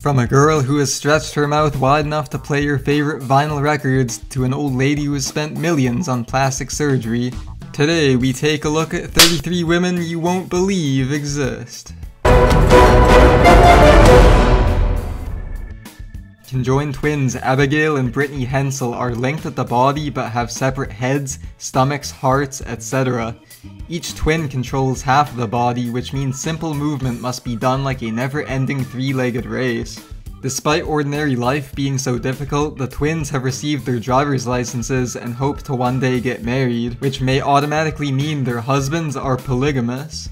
From a girl who has stretched her mouth wide enough to play your favorite vinyl records to an old lady who has spent millions on plastic surgery, today we take a look at 33 women you won't believe exist. Conjoined twins Abigail and Brittany Hensel are linked at the body but have separate heads, stomachs, hearts, etc. Each twin controls half of the body, which means simple movement must be done like a never-ending three-legged race. Despite ordinary life being so difficult, the twins have received their driver's licenses and hope to one day get married, which may automatically mean their husbands are polygamous.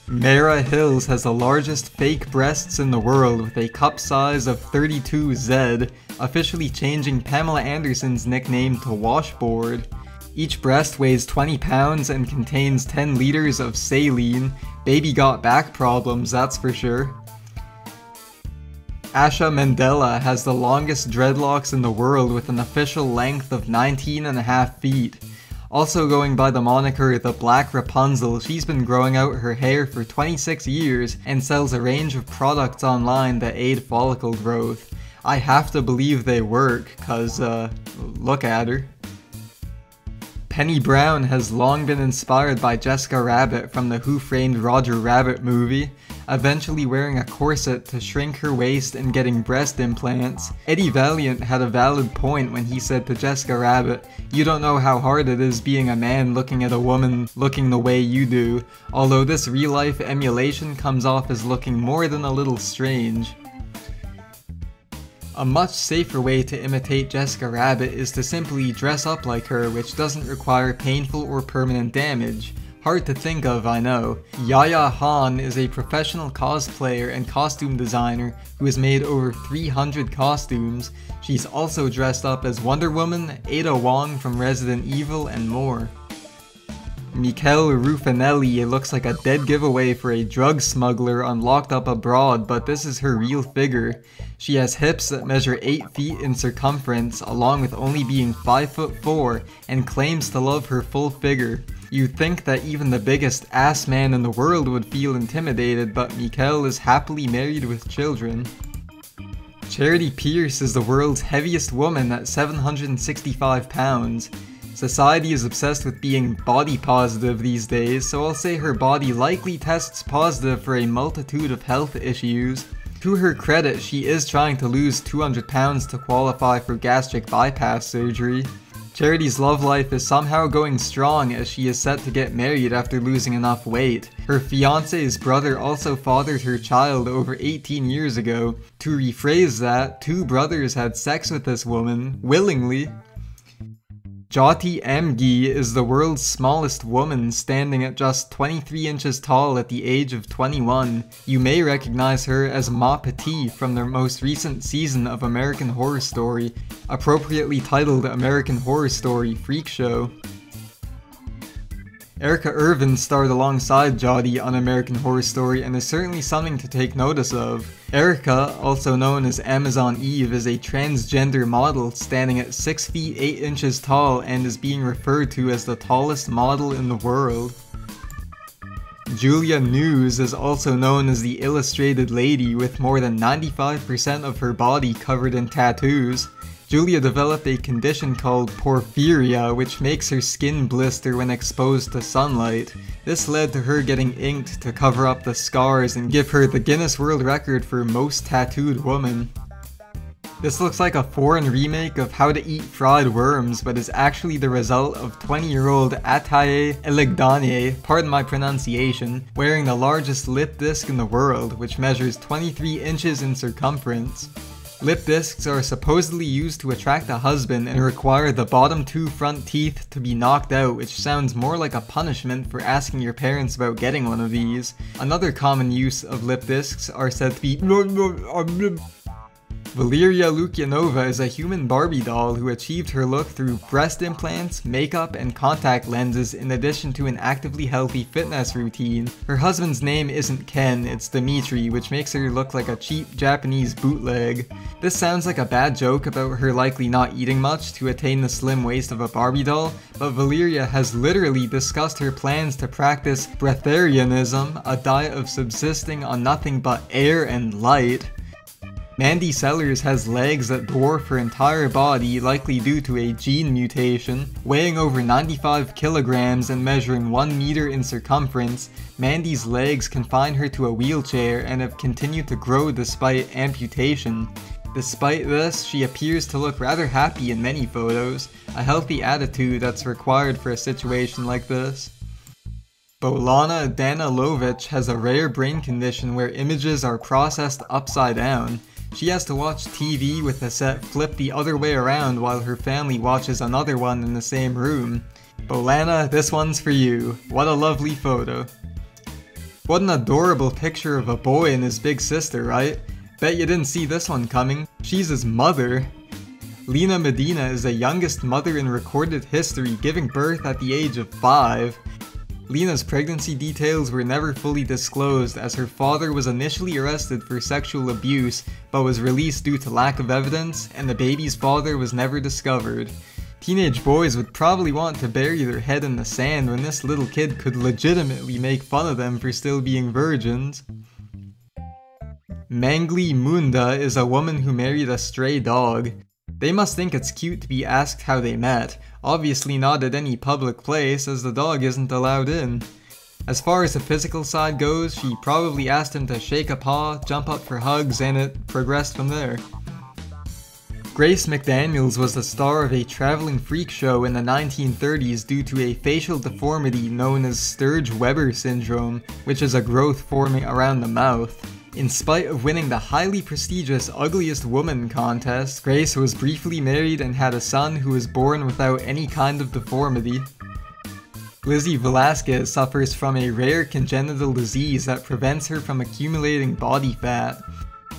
Mayra Hills has the largest fake breasts in the world with a cup size of 32Z, officially changing Pamela Anderson's nickname to Washboard. Each breast weighs 20 pounds and contains 10 liters of saline. Baby got back problems, that's for sure. Asha Mandela has the longest dreadlocks in the world with an official length of 19.5 feet. Also going by the moniker the Black Rapunzel, she's been growing out her hair for 26 years and sells a range of products online that aid follicle growth. I have to believe they work, cause look at her. Penny Brown has long been inspired by Jessica Rabbit from the Who Framed Roger Rabbit movie, eventually wearing a corset to shrink her waist and getting breast implants. Eddie Valiant had a valid point when he said to Jessica Rabbit, "You don't know how hard it is being a man looking at a woman looking the way you do," although this real-life emulation comes off as looking more than a little strange. A much safer way to imitate Jessica Rabbit is to simply dress up like her, which doesn't require painful or permanent damage. Hard to think of, I know. Yaya Han is a professional cosplayer and costume designer who has made over 300 costumes. She's also dressed up as Wonder Woman, Ada Wong from Resident Evil, and more. Mikel Ruffinelli looks like a dead giveaway for a drug smuggler on Locked Up Abroad, but this is her real figure. She has hips that measure 8 feet in circumference, along with only being 5'4", and claims to love her full figure. You'd think that even the biggest ass man in the world would feel intimidated, but Mikel is happily married with children. Charity Pierce is the world's heaviest woman at 765 pounds. Society is obsessed with being body positive these days, so I'll say her body likely tests positive for a multitude of health issues. To her credit, she is trying to lose 200 pounds to qualify for gastric bypass surgery. Charity's love life is somehow going strong as she is set to get married after losing enough weight. Her fiancé's brother also fathered her child over 18 years ago. To rephrase that, 2 brothers had sex with this woman, willingly. Jyoti Amgi is the world's smallest woman, standing at just 23 inches tall at the age of 21. You may recognize her as Ma Petit from their most recent season of American Horror Story, appropriately titled American Horror Story Freak Show. Erica Irvin starred alongside Jyoti on American Horror Story and is certainly something to take notice of. Erica, also known as Amazon Eve, is a transgender model standing at 6 feet 8 inches tall and is being referred to as the tallest model in the world. Julia News is also known as the Illustrated Lady, with more than 95% of her body covered in tattoos. Julia developed a condition called porphyria, which makes her skin blister when exposed to sunlight. This led to her getting inked to cover up the scars and give her the Guinness World Record for most tattooed woman. This looks like a foreign remake of How to Eat Fried Worms, but is actually the result of 20-year-old Ataye Elegdanye, pardon my pronunciation, wearing the largest lip disc in the world, which measures 23 inches in circumference. Lip discs are supposedly used to attract a husband and require the bottom 2 front teeth to be knocked out, which sounds more like a punishment for asking your parents about getting one of these. Another common use of lip discs are said to be Valeria Lukyanova is a human Barbie doll who achieved her look through breast implants, makeup, and contact lenses in addition to an actively healthy fitness routine. Her husband's name isn't Ken, it's Dimitri, which makes her look like a cheap Japanese bootleg. This sounds like a bad joke about her likely not eating much to attain the slim waist of a Barbie doll, but Valeria has literally discussed her plans to practice breatharianism, a diet of subsisting on nothing but air and light. Mandy Sellers has legs that dwarf her entire body, likely due to a gene mutation. Weighing over 95 kilograms and measuring 1 meter in circumference, Mandy's legs confine her to a wheelchair and have continued to grow despite amputation. Despite this, she appears to look rather happy in many photos, a healthy attitude that's required for a situation like this. Bolana Danilovic has a rare brain condition where images are processed upside down. She has to watch TV with the set flipped the other way around while her family watches another one in the same room. Bolana, this one's for you. What a lovely photo. What an adorable picture of a boy and his big sister, right? Bet you didn't see this one coming. She's his mother. Lena Medina is the youngest mother in recorded history, giving birth at the age of 5. Lena's pregnancy details were never fully disclosed, as her father was initially arrested for sexual abuse but was released due to lack of evidence, and the baby's father was never discovered. Teenage boys would probably want to bury their head in the sand when this little kid could legitimately make fun of them for still being virgins. Mangli Munda is a woman who married a stray dog. They must think it's cute to be asked how they met, obviously not at any public place as the dog isn't allowed in. As far as the physical side goes, she probably asked him to shake a paw, jump up for hugs, and it progressed from there. Grace McDaniels was the star of a traveling freak show in the 1930s due to a facial deformity known as Sturge-Weber syndrome, which is a growth forming around the mouth. In spite of winning the highly prestigious Ugliest Woman contest, Grace was briefly married and had a son who was born without any kind of deformity. Lizzie Velasquez suffers from a rare congenital disease that prevents her from accumulating body fat.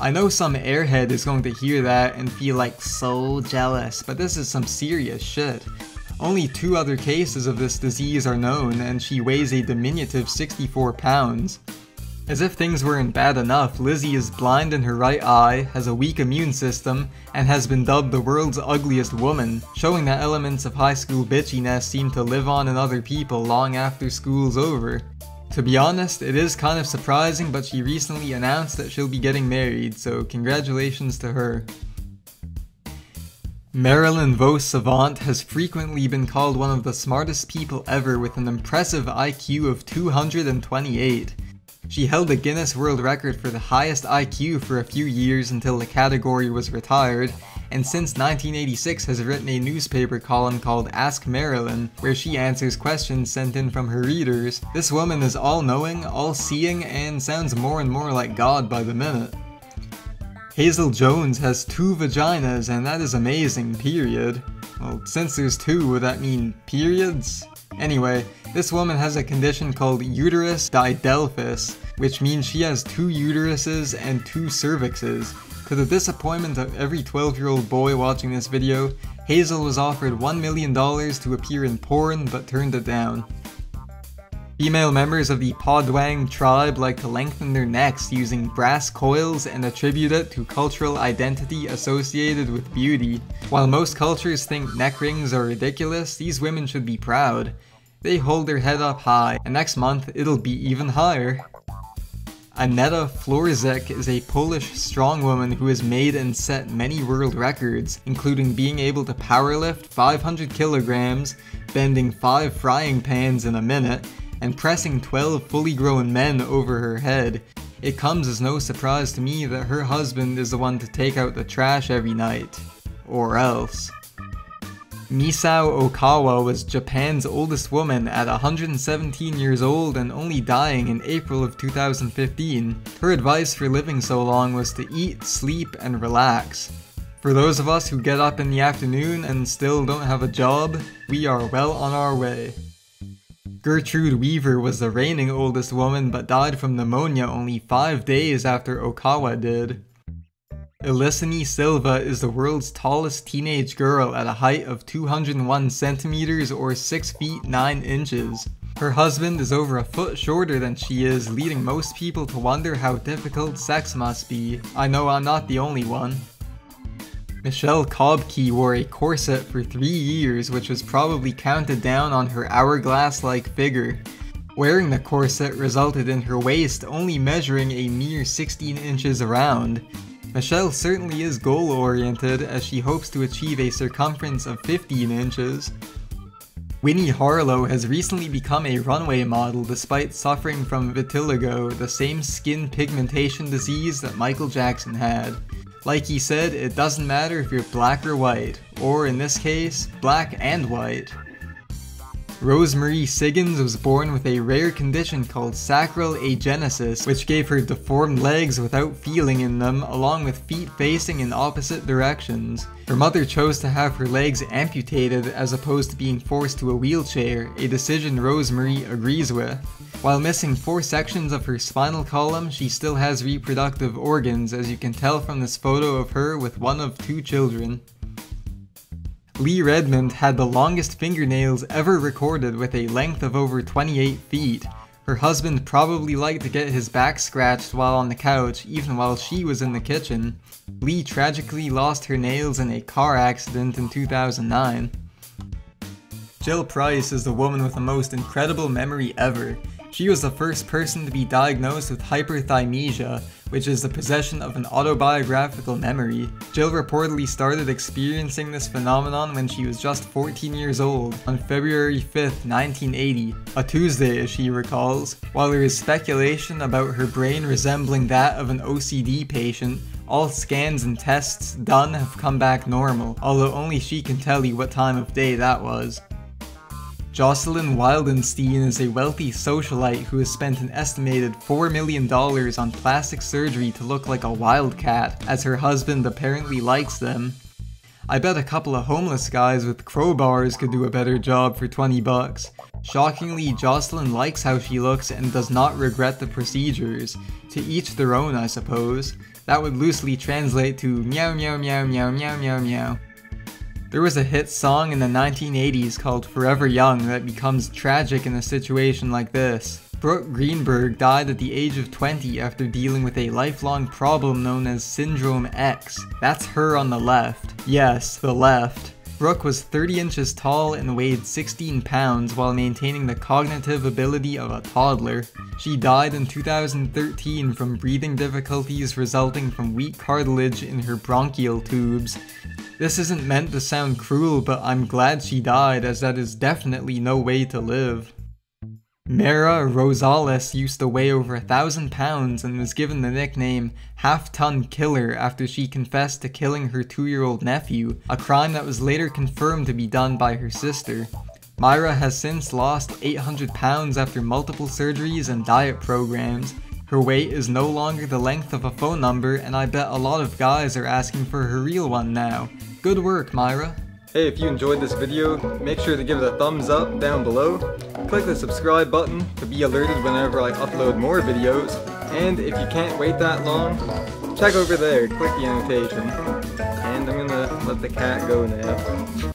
I know some airhead is going to hear that and feel like so jealous, but this is some serious shit. Only 2 other cases of this disease are known, and she weighs a diminutive 64 pounds. As if things weren't bad enough, Lizzie is blind in her right eye, has a weak immune system, and has been dubbed the world's ugliest woman, showing that elements of high school bitchiness seem to live on in other people long after school's over. To be honest, it is kind of surprising, but she recently announced that she'll be getting married, so congratulations to her. Marilyn Vos Savant has frequently been called one of the smartest people ever with an impressive IQ of 228. She held the Guinness World Record for the highest IQ for a few years until the category was retired, and since 1986 has written a newspaper column called Ask Marilyn, where she answers questions sent in from her readers. This woman is all-knowing, all-seeing, and sounds more and more like God by the minute. Hazel Jones has 2 vaginas, and that is amazing, period. Well, since there's 2, would that mean periods? Anyway, this woman has a condition called uterus didelphys, which means she has 2 uteruses and 2 cervixes. To the disappointment of every 12-year-old boy watching this video, Hazel was offered $1 million to appear in porn but turned it down. Female members of the Podwang tribe like to lengthen their necks using brass coils and attribute it to cultural identity associated with beauty. While most cultures think neck rings are ridiculous, these women should be proud. They hold their head up high, and next month it'll be even higher. Aneta Florzek is a Polish strongwoman who has made and set many world records, including being able to powerlift 500 kilograms, bending 5 frying pans in a minute, and pressing 12 fully grown men over her head. It comes as no surprise to me that her husband is the one to take out the trash every night. Or else. Misao Okawa was Japan's oldest woman at 117 years old and only dying in April of 2015. Her advice for living so long was to eat, sleep, and relax. For those of us who get up in the afternoon and still don't have a job, we are well on our way. Gertrude Weaver was the reigning oldest woman but died from pneumonia only 5 days after Okawa did. Elisini Silva is the world's tallest teenage girl at a height of 201 centimeters or 6 feet 9 inches. Her husband is over a foot shorter than she is, leading most people to wonder how difficult sex must be. I know I'm not the only one. Michelle Kobke wore a corset for 3 years, which was probably counted down on her hourglass-like figure. Wearing the corset resulted in her waist only measuring a mere 16 inches around. Michelle certainly is goal-oriented, as she hopes to achieve a circumference of 15 inches. Winnie Harlow has recently become a runway model despite suffering from vitiligo, the same skin pigmentation disease that Michael Jackson had. Like he said, it doesn't matter if you're black or white, or in this case, black and white. Rosemarie Siggins was born with a rare condition called sacral agenesis, which gave her deformed legs without feeling in them, along with feet facing in opposite directions. Her mother chose to have her legs amputated as opposed to being forced to a wheelchair, a decision Rosemarie agrees with. While missing 4 sections of her spinal column, she still has reproductive organs, as you can tell from this photo of her with one of 2 children. Lee Redmond had the longest fingernails ever recorded with a length of over 28 feet. Her husband probably liked to get his back scratched while on the couch, even while she was in the kitchen. Lee tragically lost her nails in a car accident in 2009. Jill Price is the woman with the most incredible memory ever. She was the first person to be diagnosed with hyperthymesia, which is the possession of an autobiographical memory. Jill reportedly started experiencing this phenomenon when she was just 14 years old, on February 5th, 1980, a Tuesday as she recalls. While there is speculation about her brain resembling that of an OCD patient, all scans and tests done have come back normal, although only she can tell you what time of day that was. Jocelyn Wildenstein is a wealthy socialite who has spent an estimated $4 million on plastic surgery to look like a wildcat, as her husband apparently likes them. I bet a couple of homeless guys with crowbars could do a better job for 20 bucks. Shockingly, Jocelyn likes how she looks and does not regret the procedures. To each their own, I suppose. That would loosely translate to meow meow meow meow meow meow meow. There was a hit song in the 1980s called Forever Young that becomes tragic in a situation like this. Brooke Greenberg died at the age of 20 after dealing with a lifelong problem known as Syndrome X. That's her on the left. Yes, the left. Brooke was 30 inches tall and weighed 16 pounds while maintaining the cognitive ability of a toddler. She died in 2013 from breathing difficulties resulting from weak cartilage in her bronchial tubes. This isn't meant to sound cruel, but I'm glad she died, as that is definitely no way to live. Mayra Rosales used to weigh over 1,000 pounds and was given the nickname Half-Ton Killer after she confessed to killing her 2-year-old nephew, a crime that was later confirmed to be done by her sister. Mayra has since lost 800 pounds after multiple surgeries and diet programs. Her weight is no longer the length of a phone number, and I bet a lot of guys are asking for her real one now. Good work, Mayra. Hey, if you enjoyed this video, make sure to give it a thumbs up down below. Click the subscribe button to be alerted whenever I upload more videos. And if you can't wait that long, check over there, click the annotation. And I'm gonna let the cat go now.